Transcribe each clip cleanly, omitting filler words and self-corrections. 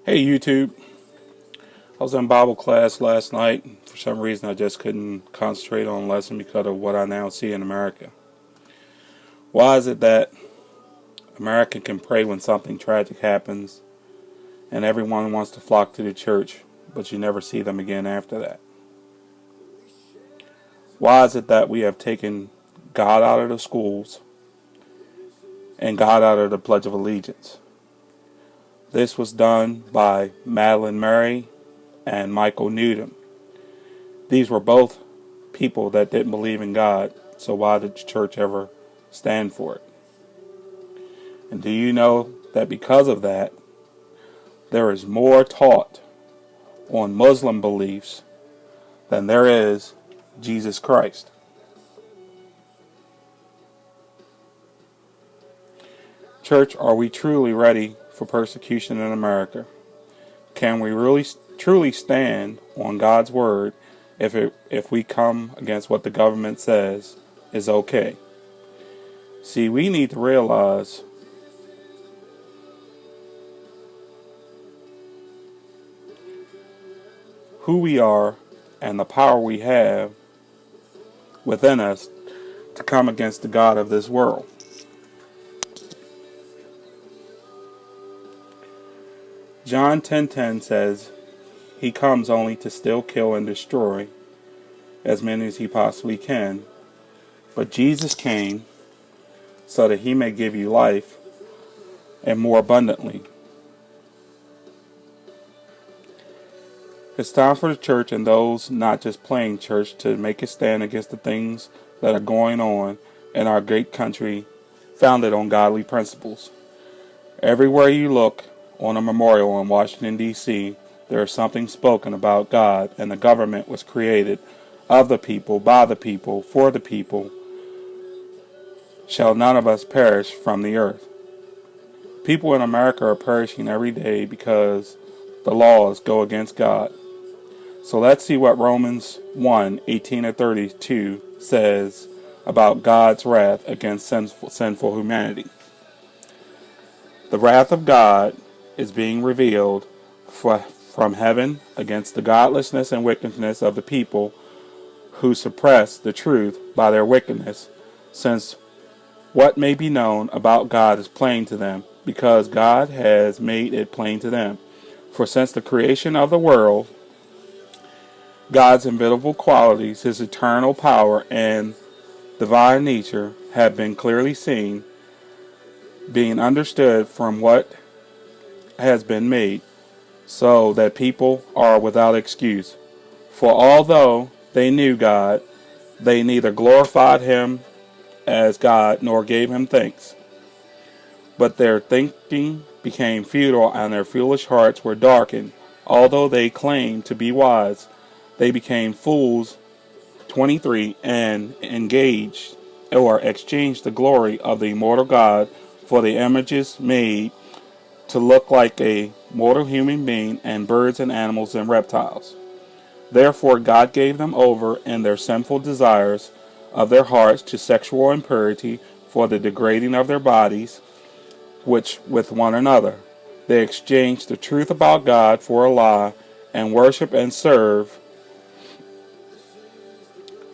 Hey YouTube, I was in Bible class last night. For some reason I just couldn't concentrate on the lesson because of what I now see in America. Why is it that America can pray when something tragic happens and everyone wants to flock to the church, but you never see them again after that? Why is it that we have taken God out of the schools and God out of the Pledge of Allegiance? This was done by Madalyn Murray and Michael Newton. These were both people that didn't believe in God, so why did the church ever stand for it? And do you know that because of that, there is more taught on Muslim beliefs than there is Jesus Christ? Church, are we truly ready for persecution in America? Can we really truly stand on God's word if we come against what the government says is okay? See, we need to realize who we are and the power we have within us to come against the God of this world. John 10:10 says, He comes only to steal, kill, and destroy as many as He possibly can. But Jesus came so that He may give you life and more abundantly. It's time for the church and those not just playing church to make a stand against the things that are going on in our great country founded on godly principles. Everywhere you look on a memorial in Washington, D.C., there is something spoken about God, and the government was created of the people, by the people, for the people. Shall none of us perish from the earth? People in America are perishing every day because the laws go against God. So let's see what Romans 1:18-32 says about God's wrath against sinful humanity. The wrath of God is being revealed from heaven against the godlessness and wickedness of the people who suppress the truth by their wickedness, since what may be known about God is plain to them, because God has made it plain to them. For since the creation of the world, God's invisible qualities, His eternal power and divine nature have been clearly seen, being understood from what has been made, so that people are without excuse. For although they knew God, they neither glorified Him as God nor gave Him thanks. But their thinking became futile, and their foolish hearts were darkened. Although they claimed to be wise, they became fools. 23, and engaged or exchanged the glory of the immortal God for the images made to look like a mortal human being, and birds and animals and reptiles. Therefore God gave them over in their sinful desires of their hearts to sexual impurity, for the degrading of their bodies, which with one another they exchanged the truth about God for a lie, and worship and serve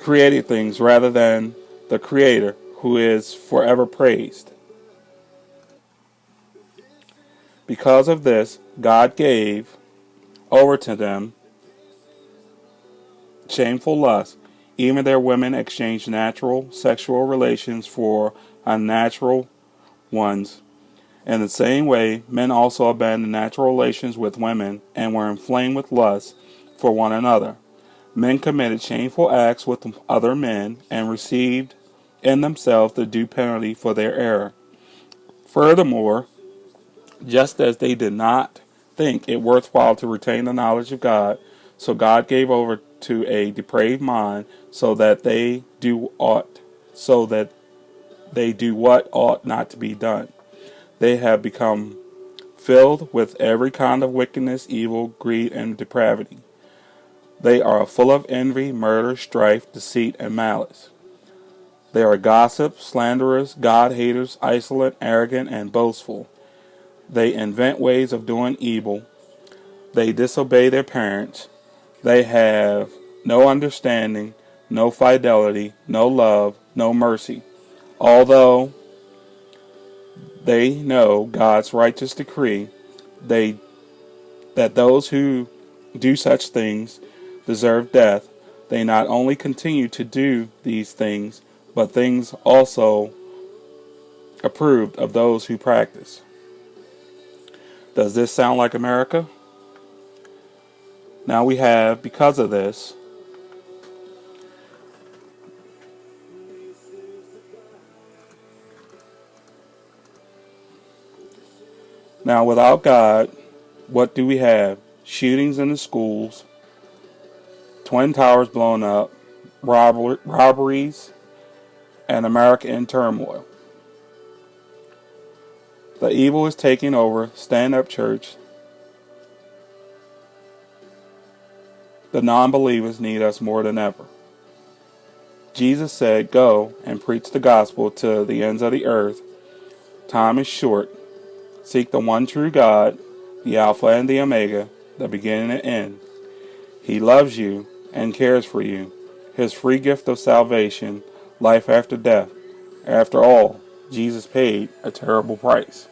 created things rather than the Creator, who is forever praised. Because of this, God gave over to them shameful lust. Even their women exchanged natural sexual relations for unnatural ones. In the same way, men also abandoned natural relations with women and were inflamed with lust for one another. Men committed shameful acts with other men and received in themselves the due penalty for their error. Furthermore, just as they did not think it worthwhile to retain the knowledge of God, so God gave over to a depraved mind so that they do what ought not to be done. They have become filled with every kind of wickedness, evil, greed, and depravity. They are full of envy, murder, strife, deceit, and malice. They are gossips, slanderers, God-haters, insolent, arrogant, and boastful. They invent ways of doing evil. They disobey their parents. They have no understanding, no fidelity, no love, no mercy. Although they know God's righteous decree they that those who do such things deserve death, they not only continue to do these things, but things also approved of those who practice. Does this sound like America? Now we have, because of this, now without God, what do we have? Shootings in the schools, Twin Towers blown up, robberies, and America in turmoil. The evil is taking over. Stand Up Church. The non-believers need us more than ever. Jesus said, "Go and preach the gospel to the ends of the earth. Time is short. Seek the one true God, the Alpha and the Omega, the beginning and end. He loves you and cares for you. His free gift of salvation, life after death. After all, Jesus paid a terrible price."